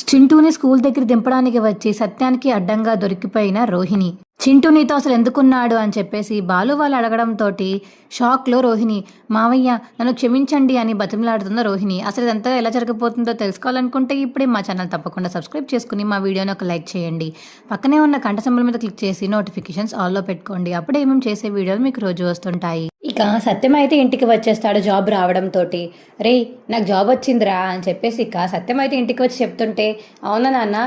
చింటూని school దగ్గర దింపడానికి వచ్చి సత్యానికి అడ్డంగా దొరికిపోయిన రోహిణి. చింటూ నీతో అసలు ఎందుకున్నాడు అని చెప్పేసి బాలు వాళ్ళు అడగడంతో షాక్లో రోహిణి, మావయ్య నన్ను క్షమించండి అని బతిమలాడుతున్న రోహిణి. అసలు ఇదంతా ఎలా జరగబోతుందో తెలుసుకోవాలనుకుంటే ఇప్పుడే మా ఛానల్ తప్పకుండా సబ్స్క్రైబ్ చేసుకుని మా వీడియోని ఒక లైక్ చేయండి. పక్కనే ఉన్న గంట సింబల్ మీద క్లిక్ చేసి నోటిఫికేషన్స్ ఆల్లో పెట్టుకోండి. అప్పుడే ఏమేమి చేసే వీడియోలు మీకు రోజు వస్తుంటాయి. ఇక సత్యం అయితే ఇంటికి వచ్చేస్తాడు జాబ్ రావడంతో. రే నాకు జాబ్ వచ్చిందిరా అని చెప్పేసి ఇక సత్యం అయితే ఇంటికి వచ్చి చెప్తుంటే, అవునా నాన్న,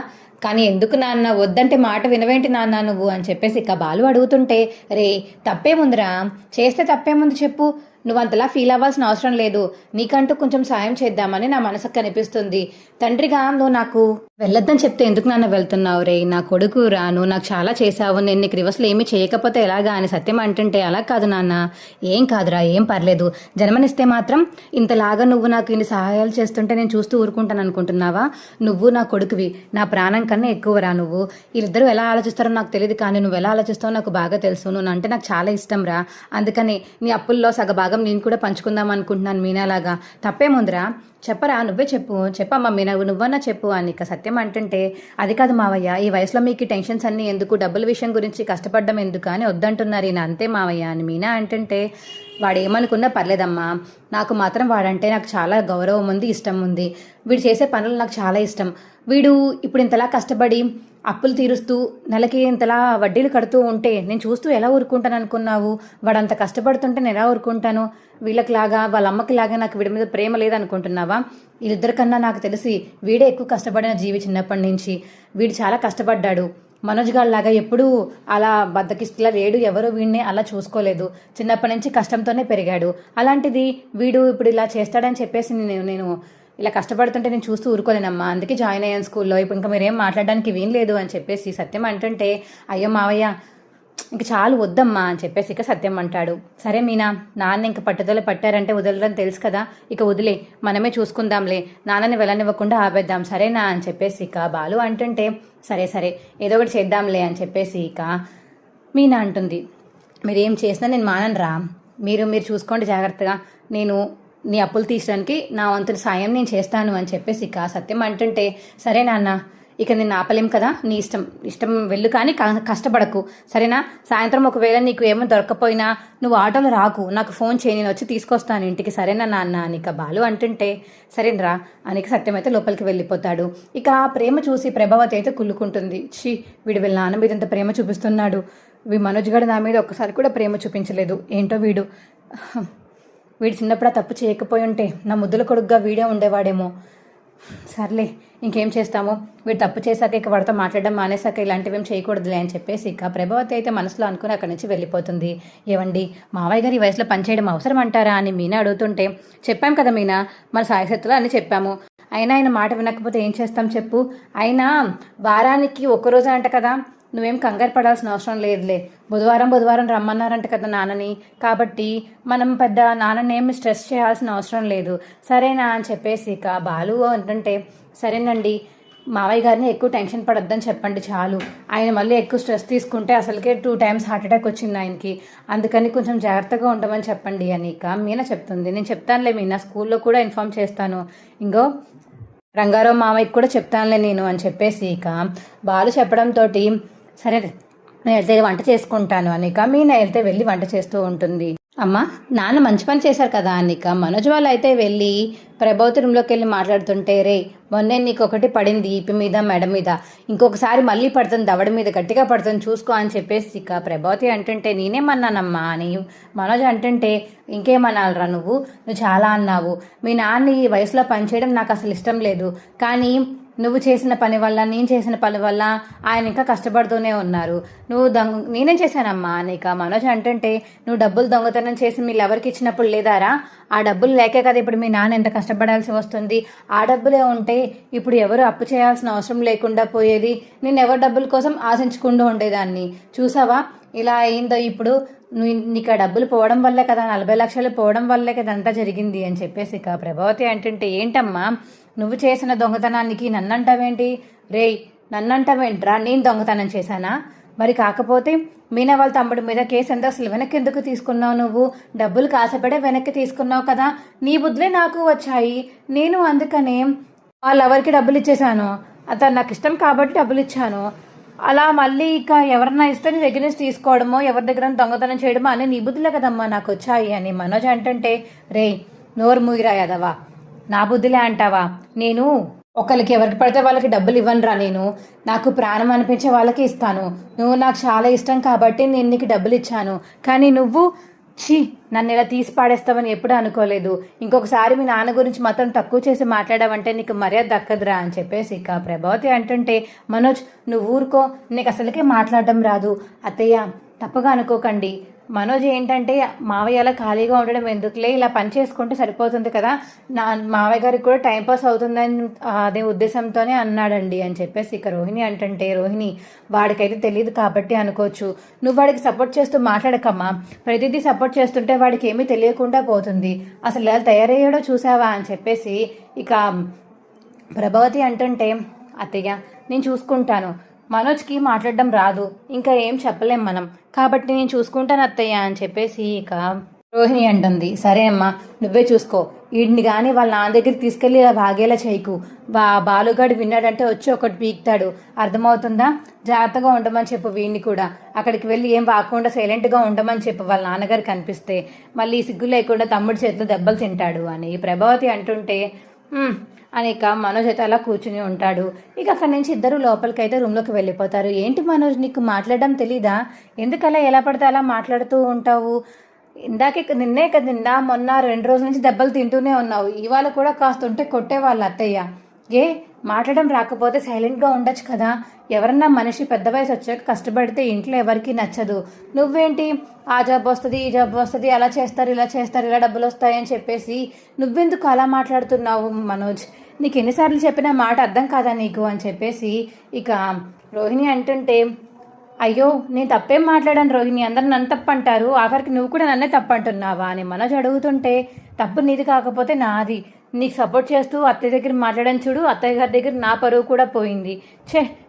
కానీ ఎందుకు నాన్న, వద్దంటే మాట వినవేంటి నాన్న నువ్వు అని చెప్పేసి ఇక బాలు అడుగుతుంటే, రే తప్పేముందిరా, చేస్తే తప్పేముంది చెప్పు, నువ్వు అంతలా ఫీల్ అవ్వాల్సిన అవసరం లేదు, నీకంటూ కొంచెం సాయం చేద్దామని నా మనసుకు కనిపిస్తుంది. తండ్రిగా నువ్వు నాకు వెళ్ళొద్దని చెప్తే ఎందుకు నాన్న వెళ్తున్నావు రే, నా కొడుకు రా, నువ్వు నాకు చాలా చేశావు, నేను నీకు రివర్స్లో ఏమీ చేయకపోతే ఎలాగా అని సత్యం అంటుంటే, అలా కాదు నాన్న, ఏం కాదురా, ఏం పర్లేదు, జన్మనిస్తే మాత్రం ఇంతలాగా నువ్వు నాకు ఇన్ని సహాయాలు చేస్తుంటే నేను చూస్తూ ఊరుకుంటాను అనుకుంటున్నావా? నువ్వు నా కొడుకువి, నా ప్రాణం కన్నా ఎక్కువరా నువ్వు. వీళ్ళిద్దరూ ఎలా ఆలోచిస్తారో నాకు తెలియదు, కానీ నువ్వు ఎలా ఆలోచిస్తావో నాకు బాగా తెలుసు. నువ్వు అంటే నాకు చాలా ఇష్టం రా, అందుకని నీ అప్పుల్లో సగభాగం నేను కూడా పంచుకుందాం అనుకుంటున్నాను మీనాలాగా. తప్పేముందిరా, చెప్పరా, నువ్వే చెప్పమ్మా మీనా, నువ్వన్నా చెప్పు అని ఇక సత్యం అంటుంటే, అది కాదు మావయ్య, ఈ వయసులో మీకు టెన్షన్స్ అన్నీ ఎందుకు, డబ్బుల విషయం గురించి కష్టపడడం ఎందుకు అని వద్దంటున్నారు ఈయన, అంతే మావయ్య అని మీనా అంటుంటే, వాడు ఏమనుకున్నా పర్లేదమ్మా, నాకు మాత్రం వాడంటే నాకు చాలా గౌరవం ఉంది, ఇష్టం ఉంది, వీడు చేసే పనులు నాకు చాలా ఇష్టం. వీడు ఇప్పుడు ఇంతలా కష్టపడి అప్పులు తీరుస్తూ నెలకి ఇంతలా వడ్డీలు కడుతూ ఉంటే నేను చూస్తూ ఎలా ఊరుకుంటాను అనుకున్నావు? వాడు అంత కష్టపడుతుంటే నేను ఎలా ఊరుకుంటాను? వీళ్ళకిలాగా వాళ్ళ అమ్మకిలాగా నాకు వీడి మీద ప్రేమ లేదనుకుంటున్నావా? వీళ్ళిద్దరికన్నా నాకు తెలిసి వీడే ఎక్కువ కష్టపడిన జీవి. చిన్నప్పటి నుంచి వీడు చాలా కష్టపడ్డాడు. మనోజ్ గారిలాగా ఎప్పుడూ అలా బద్దకిస్తులా లేడు, ఎవరో వీడిని అలా చూసుకోలేదు, చిన్నప్పటి నుంచి కష్టంతోనే పెరిగాడు. అలాంటిది వీడు ఇప్పుడు ఇలా చేస్తాడని చెప్పేసి నేను ఇలా కష్టపడుతుంటే నేను చూస్తూ ఊరుకోలేనమ్మా, అందుకే జాయిన్ అయ్యాను స్కూల్లో, ఇప్పుడు ఇంకా మీరేం మాట్లాడడానికి వీం లేదు అని చెప్పేసి సత్యం అంటుంటే, అయ్యో మావయ్య ఇంక చాలు వద్దమ్మా అని చెప్పేసి ఇక సత్యం అంటాడు. సరే మీనా, నాన్న ఇంక పట్టుదల పట్టారంటే వదలడం తెలుసు కదా, ఇక వదిలే, మనమే చూసుకుందాంలే, నాన్నని వెళ్ళనివ్వకుండా ఆపేద్దాం సరేనా అని చెప్పేసి ఇక బాలు అంటుంటే, సరే సరే ఏదో ఒకటి చేద్దాంలే అని చెప్పేసి ఇక మీనా అంటుంది, మీరేం చేసినా నేను మానను, మీరు చూసుకోండి జాగ్రత్తగా, నేను నీ అప్పులు తీసడానికి నా వంతున సాయం నేను చేస్తాను అని చెప్పేసి ఇక సత్యం అంటుంటే, సరే నాన్న, ఇక నేను ఆపలేం కదా, నీ ఇష్టం వెళ్ళు, కానీ కష్టపడకు సరేనా? సాయంత్రం ఒకవేళ నీకు ఏమో దొరకపోయినా నువ్వు ఆటోలో రాకు, నాకు ఫోన్ చేయి, నేను వచ్చి తీసుకొస్తాను ఇంటికి, సరేనా నాన్న అని ఇక బాలు అంటుంటే, సరేనరా అని సత్యం అయితే లోపలికి వెళ్ళిపోతాడు. ఇక ఆ ప్రేమ చూసి ప్రభావతి అయితే కుళ్ళుకుంటుంది. వీడు వీళ్ళ నాన్న మీద ఇంత ప్రేమ చూపిస్తున్నాడు, మనోజ్ గడు నా మీద ఒక్కసారి కూడా ప్రేమ చూపించలేదు, ఏంటో వీడు చిన్నప్పుడు తప్పు చేయకపోయి ఉంటే నా ముద్దుల కొడుకుగా వీడే ఉండేవాడేమో. సర్లే ఇంకేం చేస్తామో, వీడు తప్పు చేశాక ఇక వాడితో మాట్లాడడం మానేశాక ఇలాంటివి ఏం చేయకూడదులే అని చెప్పేసి ఇక ప్రభావతి అయితే మనసులో అనుకుని అక్కడి నుంచి వెళ్ళిపోతుంది. ఏవండి, మావయ్య గారు ఈ వయసులో పనిచేయడం అవసరం అంటారా అని మీనా అడుగుతుంటే, చెప్పాం కదా మీనా, మన సాయశక్తులు అని చెప్పాము, అయినా ఆయన మాట వినకపోతే ఏం చేస్తాం చెప్పు, అయినా వారానికి ఒక్కరోజు అంట కదా, నువ్వేం కంగారు పడాల్సిన అవసరం లేదులే, బుధవారం రమ్మన్నారంట కదా నాన్నని, కాబట్టి మనం పెద్ద నాన్నని ఏమి స్ట్రెస్ చేయాల్సిన అవసరం లేదు సరేనా అని చెప్పేసి ఇక బాలు అంటుంటే, సరేనండి, మావయ్య గారిని ఎక్కువ టెన్షన్ పడొద్దని చెప్పండి చాలు, ఆయన మళ్ళీ ఎక్కువ స్ట్రెస్ తీసుకుంటే అసలుకే 2 times హార్ట్ అటాక్ వచ్చింది ఆయనకి, అందుకని కొంచెం జాగ్రత్తగా ఉండమని చెప్పండి అని ఇక మీనా చెప్తుంది. నేను చెప్తానులే మీనా, స్కూల్లో కూడా ఇన్ఫార్మ్ చేస్తాను, ఇంకో రంగారావు మావయ్యకి కూడా చెప్తానులే నేను అని చెప్పేసి ఇక బాలు చెప్పడంతో, సరే నేను వెళ్తే వంట చేసుకుంటాను అనిక మీనా వెళ్తే వెళ్ళి వంట చేస్తూ ఉంటుంది. అమ్మ నాన్న మంచి పని చేశారు కదా అనిక మనోజ్ వాళ్ళు అయితే వెళ్ళి ప్రభావతి రూమ్లోకి వెళ్ళి మాట్లాడుతుంటే, రే మొన్నే నీకు ఒకటి పడింది ఈపి మీద మెడ మీద, ఇంకొకసారి మళ్ళీ పడుతుంది దవడ మీద, గట్టిగా పడుతుంది చూసుకో అని చెప్పేసి ఇక ప్రభావతి అంటుంటే, నేనేమన్నానమ్మా అని మనోజ్ అంటుంటే, ఇంకేమనాలరా నువ్వు చాలా అన్నావు, మీ నాన్న ఈ వయసులో పనిచేయడం నాకు అసలు ఇష్టం లేదు, కానీ నువ్వు చేసిన పని వల్ల నేను చేసిన పని వల్ల ఆయన ఇంకా కష్టపడుతూనే ఉన్నారు, నేనేం చేశానమ్మా నీక మనోజ్ అంటుంటే, నువ్వు డబ్బులు దొంగతనం చేసి మీరు ఎవరికి ఇచ్చినప్పుడు లేదారా, ఆ డబ్బులు లేకే కదా ఇప్పుడు మీ నాన్న ఎంత కష్టపడాల్సి వస్తుంది, ఆ డబ్బులే ఉంటే ఇప్పుడు ఎవరు అప్పు చేయాల్సిన అవసరం లేకుండా పోయేది, నేను ఎవరి డబ్బుల కోసం ఆశించకుండా ఉండేదాన్ని, చూసావా ఇలా అయిందో, ఇప్పుడు నీకు ఆ డబ్బులు పోవడం వల్లే కదా, 40 లక్షలు పోవడం వల్లే కదా అంతా జరిగింది అని చెప్పేసి ఇక ప్రభావతి అంటుంటే, ఏంటమ్మా నువ్వు చేసిన దొంగతనానికి నన్నంటావేంటి, రేయ్ నన్నంటావేంట్రా, నేను దొంగతనం చేశానా, మరి కాకపోతే మీనా వాళ్ళ తమ్ముడి మీద కేసు ఎంత, అసలు వెనక్కి ఎందుకు తీసుకున్నావు, నువ్వు డబ్బులు కాసపడే వెనక్కి తీసుకున్నావు కదా, నీ బుద్ధులే నాకు వచ్చాయి, నేను అందుకనే వాళ్ళ ఎవరికి డబ్బులు ఇచ్చేసాను, అతను నాకు ఇష్టం కాబట్టి డబ్బులు ఇచ్చాను. అలా మళ్ళీ ఇక ఎవరన్నా ఇస్తే నీ దగ్గర నుంచి తీసుకోవడమో ఎవరి దగ్గర దొంగతనం చేయడమో అని నీ బుద్ధులే కదమ్మా నాకు వచ్చాయి అని మనోజ్ అంటుంటే, రే నోరు మూగిరా యాదవా, నా బుద్ధులే అంటావా? నేను ఒకరికి ఎవరికి పడితే వాళ్ళకి డబ్బులు ఇవ్వనురా, నేను నాకు ప్రాణం అనిపించే వాళ్ళకి ఇస్తాను. నువ్వు నాకు చాలా ఇష్టం కాబట్టి నేను నీకు డబ్బులు ఇచ్చాను. కానీ నువ్వు ఛీ, నన్ను ఇలా తీసి పాడేస్తావని ఎప్పుడూ అనుకోలేదు. ఇంకొకసారి మీ నాన్న గురించి మాత్రం తక్కువ చేసి మాట్లాడావంటే నీకు మర్యాద దక్కదురా అని చెప్పేసి ఇక ప్రభావతి అంటుంటే, మనోజ్ నువ్వు ఊరుకో, నీకు అసలుకే మాట్లాడడం రాదు. అత్తయ్య తప్పుగా అనుకోకండి, మనోజ్ ఏంటంటే మావయ్య అలా ఖాళీగా ఉండడం ఎందుకులే, ఇలా పని చేసుకుంటే సరిపోతుంది కదా, నా మావయ్య గారికి కూడా టైంపాస్ అవుతుందని అదే ఉద్దేశంతోనే అన్నాడండి అని చెప్పేసి ఇక రోహిణి అంటుంటే, రోహిణి వాడికైతే తెలియదు కాబట్టి అనుకోవచ్చు, నువ్వు వాడికి సపోర్ట్ చేస్తూ మాట్లాడకమ్మా, ప్రతిదీ సపోర్ట్ చేస్తుంటే వాడికి ఏమీ తెలియకుండా పోతుంది, అసలు ఎలా తయారయ్యాడో చూసావా అని చెప్పేసి ఇక ప్రభావతి అంటుంటే, అత్తయ్య నేను చూసుకుంటాను, మనోజ్కి మాట్లాడడం రాదు, ఇంకా ఏం చెప్పలేం మనం, కాబట్టి నేను చూసుకుంటాను అత్తయ్య అని చెప్పేసి ఇక రోహిణి అంటుంది. సరే అమ్మా నువ్వే చూసుకో, వీడిని కానీ వాళ్ళ నాన్న దగ్గరికి తీసుకెళ్ళి ఇలా బాగేలా చేయకు, బాలుగాడు విన్నాడంటే వచ్చి ఒకటి పీకుతాడు, అర్థమవుతుందా? జాగ్రత్తగా ఉండమని చెప్పు, వీడిని కూడా అక్కడికి వెళ్ళి ఏం వాకుండా సైలెంట్గా ఉండమని చెప్పు, వాళ్ళ నాన్నగారు కనిపిస్తే మళ్ళీ సిగ్గు లేకుండా తమ్ముడి చేతిలో దెబ్బలు తింటాడు అని ప్రభావతి అంటుంటే, అని ఇక మనోజ్ అయితే అలా కూర్చుని ఉంటాడు. ఇక అక్కడి నుంచి ఇద్దరు లోపలికైతే రూమ్లోకి వెళ్ళిపోతారు. ఏంటి మనోజ్ నీకు మాట్లాడడం తెలీదా? ఎందుకలా ఎలా పడితే అలా మాట్లాడుతూ ఉంటావు? నిన్న మొన్న 2 రోజుల నుంచి దెబ్బలు తింటూనే ఉన్నావు, ఇవాళ కూడా కాస్త ఉంటే కొట్టేవాళ్ళు అత్తయ్య. ఏ మాట్లాడడం రాకపోతే సైలెంట్గా ఉండొచ్చు కదా, ఎవరన్నా మనిషి పెద్ద వయసు వచ్చాక కష్టపడితే ఇంట్లో ఎవరికి నచ్చదు, నువ్వేంటి ఆ జాబ్ వస్తుంది ఈ జాబ్ వస్తుంది అలా చేస్తారు ఇలా చేస్తారు ఇలా డబ్బులు వస్తాయని చెప్పేసి నువ్వెందుకు అలా మాట్లాడుతున్నావు మనోజ్? నీకు ఎన్నిసార్లు చెప్పిన మాట అర్థం కాదా నీకు అని చెప్పేసి ఇక రోహిణి అంటుంటే, అయ్యో నేను తప్పేం మాట్లాడాను రోహిణి, అందరు నన్ను తప్పు అంటారు, ఆఖరికి నువ్వు కూడా నన్నే తప్పు అంటున్నావా అని మనోజ్ అడుగుతుంటే, తప్పు నీది కాకపోతే నాది, నీకు సపోర్ట్ చేస్తూ అత్తయ్య దగ్గర మాట్లాడని చూడు, అత్తయ్య గారి దగ్గర నా పరువు కూడా పోయింది,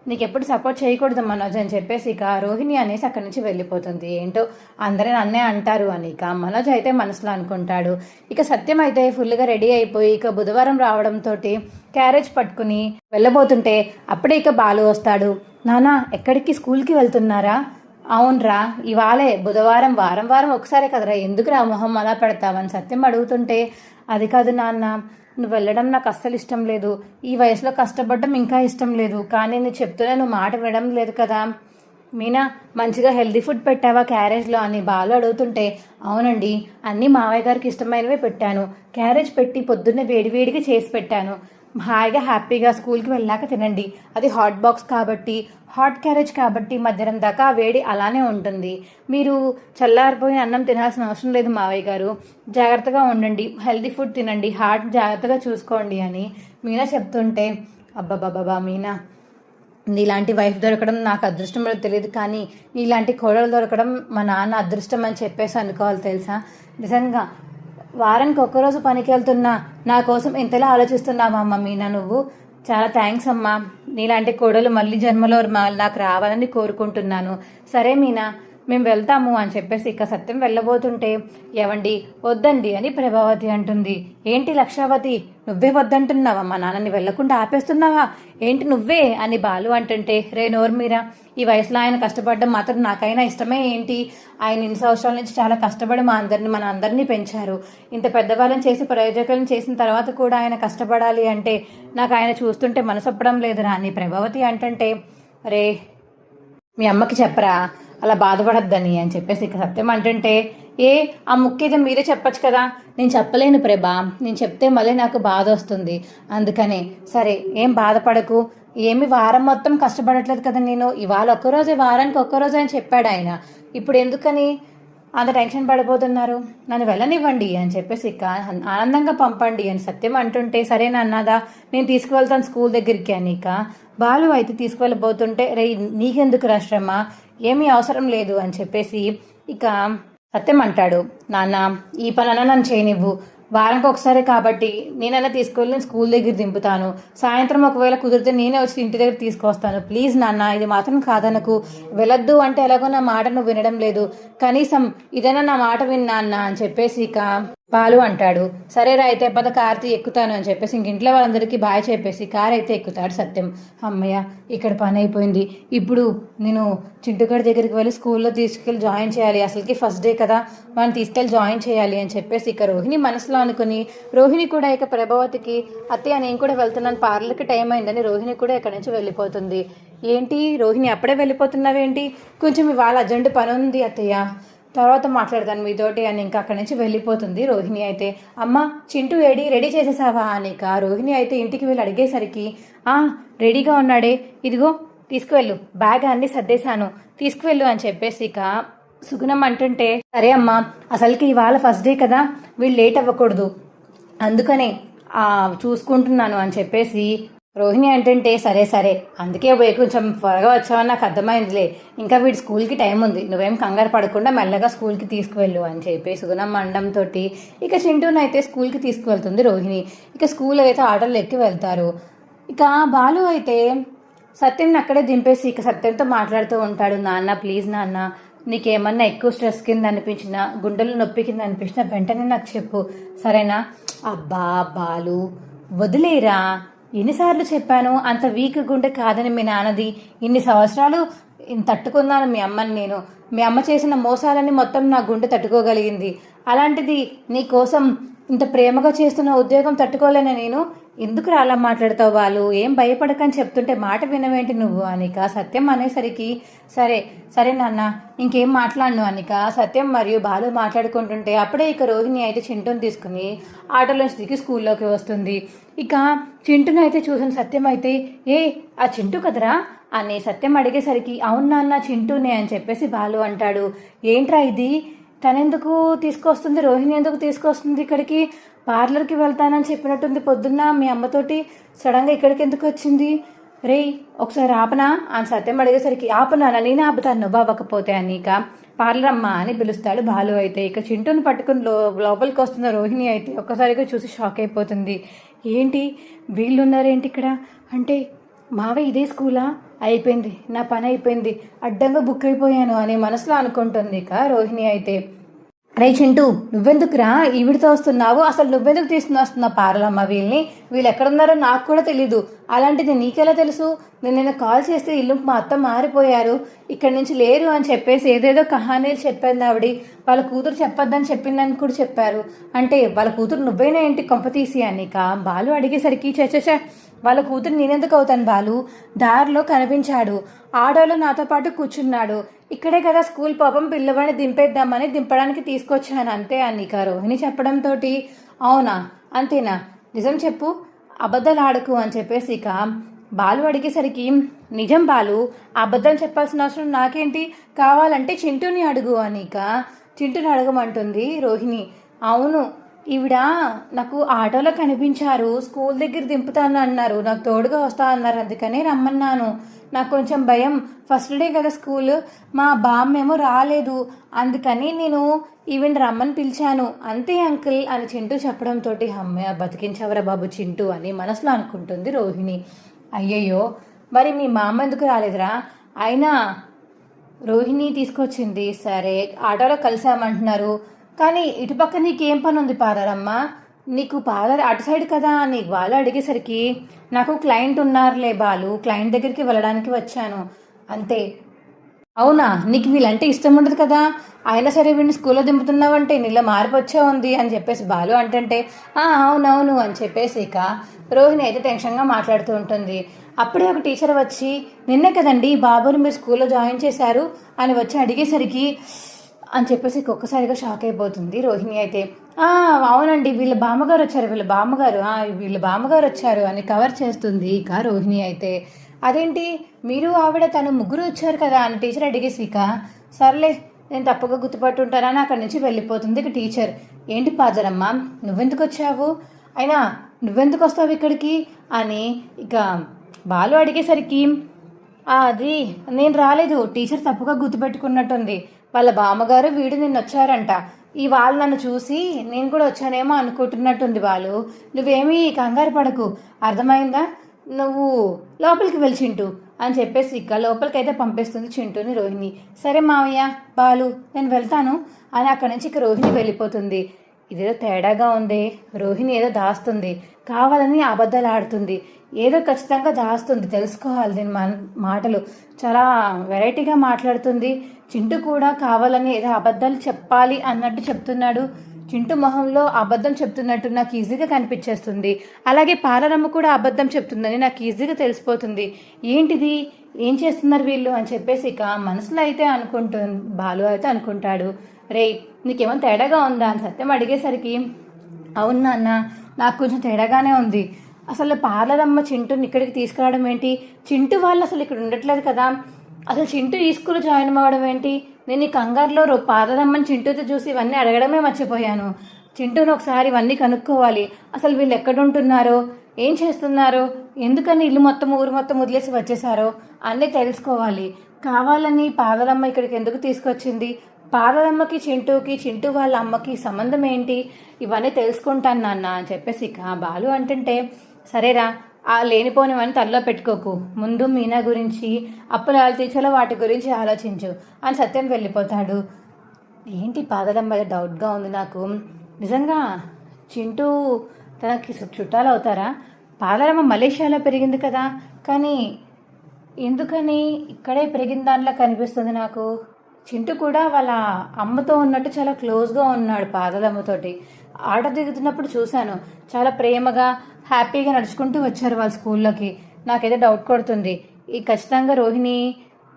నీకు ఎప్పుడు సపోర్ట్ చేయకూడదు మనోజ్ అని చెప్పేసి ఇక రోహిణి అనేసి అక్కడి నుంచి వెళ్ళిపోతుంది. ఏంటో అందరూ నన్నే అంటారు అని ఇక మనోజ్ అయితే మనసులో అనుకుంటాడు. ఇక సత్యం అయితే ఫుల్గా రెడీ అయిపోయి ఇక బుధవారం రావడంతో క్యారేజ్ పట్టుకుని వెళ్ళబోతుంటే అప్పుడే ఇక బాలు వస్తాడు. నానా ఎక్కడికి, స్కూల్కి వెళ్తున్నారా? అవునరా ఇవాళే బుధవారం, వారం ఒకసారే కదరా, ఎందుకురా మొహం అలా పెడతావని సత్యం అడుగుతుంటే, అది కాదు నాన్న, నువ్వు వెళ్ళడం నాకు అస్సలు ఇష్టం లేదు, ఈ వయసులో కష్టపడడం ఇంకా ఇష్టం లేదు, కానీ నేను చెప్తున్నా నువ్వు మాట వినడం లేదు కదా. మీనా మంచిగా హెల్దీ ఫుడ్ పెట్టావా క్యారేజ్లో అని బాలు అడుగుతుంటే, అవునండి అన్నీ మావయ్య గారికి ఇష్టమైనవే పెట్టాను, క్యారేజ్ పెట్టి పొద్దున్నే వేడివేడిగా చేసి పెట్టాను, హాయిగా హ్యాపీగా స్కూల్కి వెళ్ళాక తినండి, అది హాట్ బాక్స్ కాబట్టి హాట్ క్యారేజ్ కాబట్టి మధ్యాహ్నం దాకా వేడి అలానే ఉంటుంది, మీరు చల్లారిపోయిన అన్నం తినాల్సిన అవసరం లేదు మావయ్య గారు, జాగ్రత్తగా ఉండండి, హెల్దీ ఫుడ్ తినండి, హార్ట్ జాగ్రత్తగా చూసుకోండి అని మీనా చెప్తుంటే, అబ్బాబాబా మీనా నీలాంటి వైఫ్ దొరకడం నాకు అదృష్టం తెలియదు, కానీ నీలాంటి కోడలు దొరకడం మా నాన్న అదృష్టం అని చెప్పేసి అనుకోవాలి తెలుసా. నిజంగా వారానికి ఒక్కరోజు పనికి వెళ్తున్నా నా కోసం ఎంతలా ఆలోచిస్తున్నావా అమ్మ మీనా, నువ్వు చాలా థ్యాంక్స్ అమ్మా, నీలాంటి కోడలు మళ్ళీ జన్మలో నాకు రావాలని కోరుకుంటున్నాను. సరే మీనా మేము వెళ్తాము అని చెప్పేసి ఇక సత్యం వెళ్ళబోతుంటే, ఏవండి వద్దండి అని ప్రభావతి అంటుంది. ఏంటి లక్షావతి నువ్వే వద్దంటున్నావా, మా నాన్నని వెళ్లకుండా ఆపేస్తున్నావా ఏంటి నువ్వే అని బాలు అంటుంటే, రే నోరు మీరా, ఈ వయసులో ఆయన కష్టపడడం మాత్రం నాకైనా ఇష్టమే ఏంటి, ఆయన ఇన్ని సంవత్సరాల నుంచి చాలా కష్టపడి మన అందరినీ పెంచారు, ఇంత పెద్దవాళ్ళని చేసి ప్రయోజకులను చేసిన తర్వాత కూడా ఆయన కష్టపడాలి అంటే నాకు ఆయన చూస్తుంటే మనసొప్పడం లేదురా అని ప్రభావతి అంటుంటే, రే మీ అమ్మకి చెప్పరా అలా బాధపడద్దని అని చెప్పేసి ఇక సత్యం అంటుంటే, ఆ ముఖ్యత మీరే చెప్పచ్చు కదా. నేను చెప్పలేను ప్రభా, నేను చెప్తే మళ్ళీ నాకు బాధ వస్తుంది, అందుకని సరే ఏం బాధపడకు, ఏమి వారం మొత్తం కష్టపడట్లేదు కదా నేను, ఇవాళ ఒక్కరోజే వారానికి ఒక్కరోజే అని చెప్పాడు ఆయన, ఇప్పుడు ఎందుకని అంత టెన్షన్ పడిపోతున్నారు, నన్ను వెళ్ళనివ్వండి అని చెప్పేసి ఇక ఆనందంగా పంపండి అని సత్యం అంటుంటే, సరేనా అన్నదా నేను తీసుకువెళ్తాను స్కూల్ దగ్గరికి అని ఇక బాలు అయితే తీసుకువెళ్ళబోతుంటే, రే నీకెందుకు రాష్ట్రమ్మా, ఏమీ అవసరం లేదు అని చెప్పేసి ఇక సత్యం అంటాడు, నాన్న ఈ పనన్నా నన్ను చేయనివ్వు, వారానికి ఒకసారి కాబట్టి నేనైనా తీసుకెళ్ళి స్కూల్ దగ్గర దింపుతాను, సాయంత్రం ఒకవేళ కుదిరితే నేనే వచ్చి ఇంటి దగ్గర తీసుకొస్తాను, ప్లీజ్ నాన్న ఇది మాత్రం కాదనకు, వెళ్ళొద్దు అంటే ఎలాగో నా మాట నువ్వు వినడం లేదు, కనీసం ఇదైనా నా మాట విన్నా అన్న అని చెప్పేసి ఇక బాలు అంటాడు. సరేరా అయితే పద కార్తీ ఎక్కుతాను అని చెప్పేసి ఇంక ఇంట్లో వాళ్ళందరికీ బాయ్ చెప్పేసి కార్ అయితే ఎక్కుతాడు సత్యం. అమ్మయ్య ఇక్కడ పని అయిపోయింది. ఇప్పుడు నేను చింటుగాడి దగ్గరికి వెళ్ళి స్కూల్లో తీసుకెళ్ళి జాయిన్ చేయాలి. అసలుకి ఫస్ట్ డే కదా, మనం తీసుకెళ్ళి జాయిన్ చేయాలి అని చెప్పేసి ఇక రోహిణి మనసులో అనుకుని రోహిణి కూడా ఇక ప్రభావతికి అత్తయ్య నేను కూడా వెళ్తున్నాను, పార్లర్కి టైం అయిందని రోహిణి కూడా ఇక్కడి నుంచి వెళ్ళిపోతుంది. ఏంటి రోహిణి అప్పుడే వెళ్ళిపోతున్నావేంటి? కొంచెం ఇవాళ అర్జెంట్ పని ఉంది అత్తయ్య, తర్వాత మాట్లాడతాను మీతోటి అని ఇంకా అక్కడి నుంచి వెళ్ళిపోతుంది రోహిణి అయితే. అమ్మ చింటూ రెడీ చేసేసావా అని ఇక రోహిణి అయితే ఇంటికి వెళ్ళి అడిగేసరికి రెడీగా ఉన్నాడే, ఇదిగో తీసుకువెళ్ళు, బ్యాగ్ అన్ని సర్దేశాను, తీసుకువెళ్ళు అని చెప్పేసి ఇక సుగుణం అంటుంటే సరే అమ్మా, అసలుకి ఇవాళ ఫస్ట్ డే కదా, వీళ్ళు లేట్ అవ్వకూడదు అందుకనే చూసుకుంటున్నాను అని చెప్పేసి రోహిణి అంటుంటే సరే సరే అందుకే కొంచెం త్వరగా వచ్చావని నాకు అర్థమైందిలే, ఇంకా వీడి స్కూల్కి టైం ఉంది, నువ్వేం కంగారు పడకుండా మెల్లగా స్కూల్కి తీసుకువెళ్ళు అని చెప్పి సుగుణం అనడంతో ఇక చింటూని అయితే స్కూల్కి తీసుకువెళ్తుంది రోహిణి. ఇక స్కూల్ అయితే ఆటోలో ఎక్కి వెళ్తారు. ఇక బాలు అయితే సత్యంని అక్కడే దింపేసి ఇక సత్యంతో మాట్లాడుతూ ఉంటాడు. నాన్న ప్లీజ్ నాన్న, నీకేమన్నా ఎక్కువ స్ట్రెస్ కింద అనిపించినా, గుండెలు నొప్పి కింద అనిపించినా వెంటనే నాకు చెప్పు సరేనా? అబ్బా బాలు వదిలేరా, ఎన్నిసార్లు చెప్పాను అంత వీక్ గుండె కాదని మీ నాన్నది, ఇన్ని సంవత్సరాలు తట్టుకున్నాను మీ అమ్మని నేను, మీ అమ్మ చేసిన మోసాలని మొత్తం నా గుండె తట్టుకోగలిగింది, అలాంటిది నీ కోసం ఇంత ప్రేమగా చేస్తున్న ఉద్యోగం తట్టుకోలేనా నేను, ఎందుకు అలా మాట్లాడతావు వాళ్ళు, ఏం భయపడకని చెప్తుంటే మాట వినవేంటి నువ్వు అనిక సత్యం అనేసరికి సరే సరే నాన్న ఇంకేం మాట్లాడను అనిక సత్యం మరియు బాలు మాట్లాడుకుంటుంటే అప్పుడే ఇక రోహిణి అయితే చింటూని తీసుకుని ఆటోలోంచి దిగి స్కూల్లోకి వస్తుంది. ఇక చింటూని అయితే చూసిన సత్యం అయితే ఆ చింటూ కదరా అని సత్యం అడిగేసరికి అవును నాన్న చింటూనే అని చెప్పేసి బాలు అంటాడు. ఏంట్రా ఇది, తనెందుకు తీసుకొస్తుంది, రోహిణి ఎందుకు తీసుకొస్తుంది ఇక్కడికి, పార్లర్కి వెళ్తానని చెప్పినట్టుంది పొద్దున్న మీ అమ్మతోటి, సడన్గా ఇక్కడికి ఎందుకు వచ్చింది, రే ఒకసారి ఆపనా అని సత్యం అడిగేసరికి ఆపనా, నేనే ఆపుతాను నువ్వు అవ్వకపోతే అని ఇక పార్లర్ అమ్మా అని పిలుస్తాడు బాలు అయితే. ఇక చింటూని పట్టుకుని లోపలికి వస్తున్న రోహిణి అయితే ఒక్కసారిగా చూసి షాక్ అయిపోతుంది. ఏంటి వీళ్ళున్నారేంటి ఇక్కడ, అంటే మావే ఇదే స్కూలా, అయిపోయింది నా పని అయిపోయింది, అడ్డంగా బుక్ అయిపోయాను అని మనసులో అనుకుంటుంది ఇక రోహిణి అయితే. రే చింటూ నువ్వెందుకురా ఈవిడితో వస్తున్నావు, అసలు నువ్వెందుకు వస్తున్నావు పార్లమ్మ, వీళ్ళు ఎక్కడున్నారో నాకు కూడా తెలీదు, అలాంటిది నీకెలా తెలుసు, నేను కాల్ చేస్తే ఇల్లు మా అత్త మారిపోయారు, ఇక్కడి నుంచి లేరు అని చెప్పేసి ఏదేదో కహానీలు చెప్పింది ఆవిడ, వాళ్ళ కూతురు చెప్పొద్దని చెప్పిందని కూడా చెప్పారు, అంటే వాళ్ళ కూతురు నువ్వైనా ఏంటి కొంపతీసి అని ఇక బాలు అడిగేసరికి చచ్చా వాళ్ళ కూతురు నేనెందుకు అవుతాను బాలు, దారిలో కనిపించాడు, ఆటోలో నాతో పాటు కూర్చున్నాడు, ఇక్కడే కదా స్కూల్, పాపం పిల్లవాడిని దింపేద్దామని దింపడానికి తీసుకొచ్చాను అంతే అనిక రోహిణి చెప్పడంతో అవునా అంతేనా, నిజం చెప్పు అబద్ధాలు ఆడకు అని చెప్పేసి ఇక బాలు అడిగేసరికి నిజం బాలు, అబద్ధం చెప్పాల్సిన అవసరం నాకేంటి, కావాలంటే చింటూని అడుగు అనిక చింటూని అడగమంటుంది రోహిణి. అవును ఈవిడ నాకు ఆటోలో కనిపించారు, స్కూల్ దగ్గర దింపుతాను అన్నారు, నాకు తోడుగా వస్తా అన్నారు, అందుకనే రమ్మన్నాను, నాకు కొంచెం భయం, ఫస్ట్ డే కదా స్కూల్, మా బామ్మేమో రాలేదు, అందుకని నేను ఈవెన్ రమ్మని పిలిచాను అంతే అంకుల్ అని చింటూ చెప్పడంతో అమ్మయ్య బతికించవరా బాబు చింటూ అని మనసులో అనుకుంటుంది రోహిణి. అయ్యయ్యో మరి మీ మా అమ్మ ఎందుకు రాలేదురా, అయినా రోహిణి తీసుకొచ్చింది, సరే ఆటోలో కలిసామంటున్నారు, కానీ ఇటుపక్క నీకేం పని ఉంది పార్లరమ్మా, నీకు పార్లర్ అటు సైడ్ కదా అని వాళ్ళు అడిగేసరికి నాకు క్లయింట్ ఉన్నారులే బాలు, క్లయింట్ దగ్గరికి వెళ్ళడానికి వచ్చాను అంతే. అవునా నీకు వీళ్ళంటే ఇష్టం ఉండదు కదా, అయినా సరే వీడిని స్కూల్లో దింపుతున్నావంటే నీళ్ళ మార్పు వచ్చే ఉంది అని చెప్పేసి బాలు అంటుంటే అవునవును అని చెప్పేసి ఇక రోహిణి అయితే టెన్షన్గా మాట్లాడుతూ ఉంటుంది. అప్పుడే ఒక టీచర్ వచ్చి నిన్నే కదండి బాబుని మీరు స్కూల్లో జాయిన్ చేశారు అని వచ్చి అడిగేసరికి అని చెప్పేసి ఒక్కసారిగా షాక్ అయిపోతుంది రోహిణి అయితే. అవునండి వీళ్ళ బామ్మగారు వచ్చారు, వీళ్ళ బామ్మగారు వచ్చారు అని కవర్ చేస్తుంది ఇక రోహిణి అయితే. అదేంటి మీరు ఆవిడ తను ముగ్గురు వచ్చారు కదా అని టీచర్ అడిగేసి ఇక సర్లే నేను తప్పుగా గుర్తుపట్టుంటానని అక్కడి నుంచి వెళ్ళిపోతుంది ఇక టీచర్. ఏంటి పాదరమ్మ నువ్వెందుకు వచ్చావు, అయినా నువ్వెందుకు వస్తావు ఇక్కడికి అని ఇక బాలు అడిగేసరికి అది నేను రాలేదు, టీచర్ తప్పుగా గుర్తుపెట్టుకున్నట్టుంది, వాళ్ళ బామ్మగారు వీడు నిన్న వచ్చారంట, ఈ వాళ్ళు నన్ను చూసి నేను కూడా వచ్చానేమో అనుకుంటున్నట్టుంది వాళ్ళు, నువ్వేమీ కంగారు పడకు అర్థమైందా, నువ్వు లోపలికి వెళ్ళి చింటూ అని చెప్పేసి ఇక లోపలికైతే పంపిస్తుంది చింటూని రోహిణి. సరే మావయ్య బాలు నేను వెళ్తాను అని అక్కడి నుంచి ఇక రోహిణి వెళ్ళిపోతుంది. ఇదేదో తేడాగా ఉంది, రోహిణి ఏదో దాస్తుంది, కావాలని అబద్ధాలు ఆడుతుంది, ఏదో ఖచ్చితంగా దాస్తుంది, తెలుసుకోవాలి దీని మాటలు చాలా వెరైటీగా మాట్లాడుతుంది. చింటూ కూడా కావాలని ఏదో అబద్ధాలు చెప్పాలి అన్నట్టు చెప్తున్నాడు. చింటూ మొహంలో అబద్ధం చెప్తున్నట్టు నాకు ఈజీగా కనిపించేస్తుంది. అలాగే పాలరమ్మ కూడా అబద్ధం చెప్తుందని నాకు ఈజీగా తెలిసిపోతుంది. ఏంటిది, ఏం చేస్తున్నారు వీళ్ళు అని చెప్పేసి ఇక మనసులో అయితే బాలు అయితే అనుకుంటాడు, రే నీకేమో తేడాగా ఉందా అని సత్యం అడిగేసరికి, అవును నాన్న, నాకు కొంచెం తేడాగానే ఉంది. అసలు పార్లరమ్మ చింటూని ఇక్కడికి తీసుకురావడం ఏంటి, చింటూ వాళ్ళు అసలు ఇక్కడ ఉండట్లేదు కదా, అసలు చింటూ ఈ స్కూల్లో జాయిన్ అవ్వడం ఏంటి, నేను ఈ కంగారులో పార్లరమ్మని చింటూతో చూసి ఇవన్నీ అడగడమే మర్చిపోయాను. చింటూని ఒకసారి ఇవన్నీ కనుక్కోవాలి, అసలు వీళ్ళు ఎక్కడుంటున్నారో, ఏం చేస్తున్నారో, ఎందుకని ఇల్లు మొత్తం ఊరు మొత్తం వదిలేసి వచ్చేసారో అన్నీ తెలుసుకోవాలి. కావాలని పార్లరమ్మ ఇక్కడికి ఎందుకు తీసుకొచ్చింది, పార్లరమ్మకి చింటూకి, చింటూ వాళ్ళ అమ్మకి సంబంధం ఏంటి, ఇవన్నీ తెలుసుకుంటాను నాన్న అని చెప్పేసి ఇక బాలు అంటుంటే, సరేరా ఆ లేనిపోనివన్నీ తల్లో పెట్టుకోకు, ముందు మీనా గురించి అప్పులాలు తీర్చేలా వాటి గురించి ఆలోచించు అని సత్యం వెళ్ళిపోతాడు. ఏంటి పార్లరమ్మ డౌట్గా ఉంది నాకు, నిజంగా చింటూ తనకి చుట్టాలు అవుతారా, పార్లరమ్మ మలేషియాలో పెరిగింది కదా, కానీ ఎందుకని ఇక్కడే పెరిగిన దానిలా కనిపిస్తుంది నాకు. చింటూ కూడా వాళ్ళ అమ్మతో ఉన్నట్టు చాలా క్లోజ్గా ఉన్నాడు పార్లరమ్మతోటి. ఆట దిగుతున్నప్పుడు చూశాను, చాలా ప్రేమగా హ్యాపీగా నడుచుకుంటూ వచ్చారు వాళ్ళ స్కూల్లోకి. నాకైతే డౌట్ కొడుతుంది, ఈ ఖచ్చితంగా రోహిణి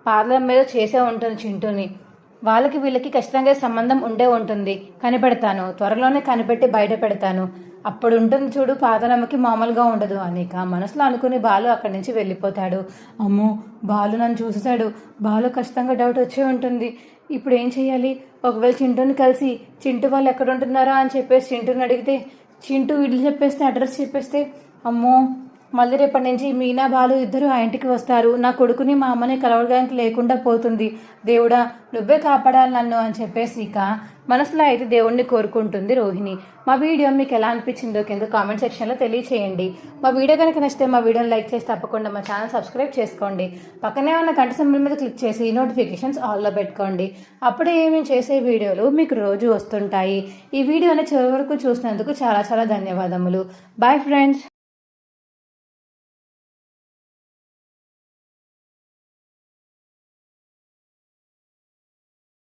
పార్లరమ్మ మీద చేసే ఉంటుంది చింటూని, వాళ్ళకి వీళ్ళకి ఖచ్చితంగా సంబంధం ఉండే ఉంటుంది. కనిపెడతాను, త్వరలోనే కనిపెట్టి బయట పెడతాను, అప్పుడు ఉంటుంది చూడు పార్లరమ్మకి మామూలుగా ఉండదు అని మనసులో అనుకుని బాలు అక్కడి నుంచి వెళ్ళిపోతాడు. అమ్మో, బాలు నన్ను చూసాడు, బాలు ఖచ్చితంగా డౌట్ వచ్చే ఉంటుంది, ఇప్పుడు ఏం చేయాలి, ఒకవేళ చింటూని కలిసి చింటూ వాళ్ళు ఎక్కడ ఉంటున్నారా అని చెప్పేసి చింటూని అడిగితే, చింటూ ఇల్లు చెప్పేస్తే, అడ్రస్ చెప్పేస్తే, అమ్మో మళ్ళీ రేపటి నుంచి మీనా బాలు ఇద్దరు ఆ ఇంటికి వస్తారు, నా కొడుకుని మా అమ్మని కలవడానికి లేకుండా పోతుంది, దేవుడా నువ్వే కాపాడాలి నన్ను అని చెప్పేసి ఇక మనసులో అయితే దేవుణ్ణి కోరుకుంటుంది రోహిణి. మా వీడియో మీకు ఎలా అనిపించిందో కింద కామెంట్ సెక్షన్లో తెలియచేయండి. మా వీడియో కనుక నచ్చితే మా వీడియోని లైక్ చేసి తప్పకుండా మా ఛానల్ సబ్స్క్రైబ్ చేసుకోండి. పక్కనే ఉన్న గంట సింబల్ మీద క్లిక్ చేసి నోటిఫికేషన్స్ ఆల్లో పెట్టుకోండి. అప్పుడే మేము చేసే వీడియోలు మీకు రోజు వస్తుంటాయి. ఈ వీడియోని చివరి వరకు చూసినందుకు చాలా చాలా ధన్యవాదములు. Bye friends.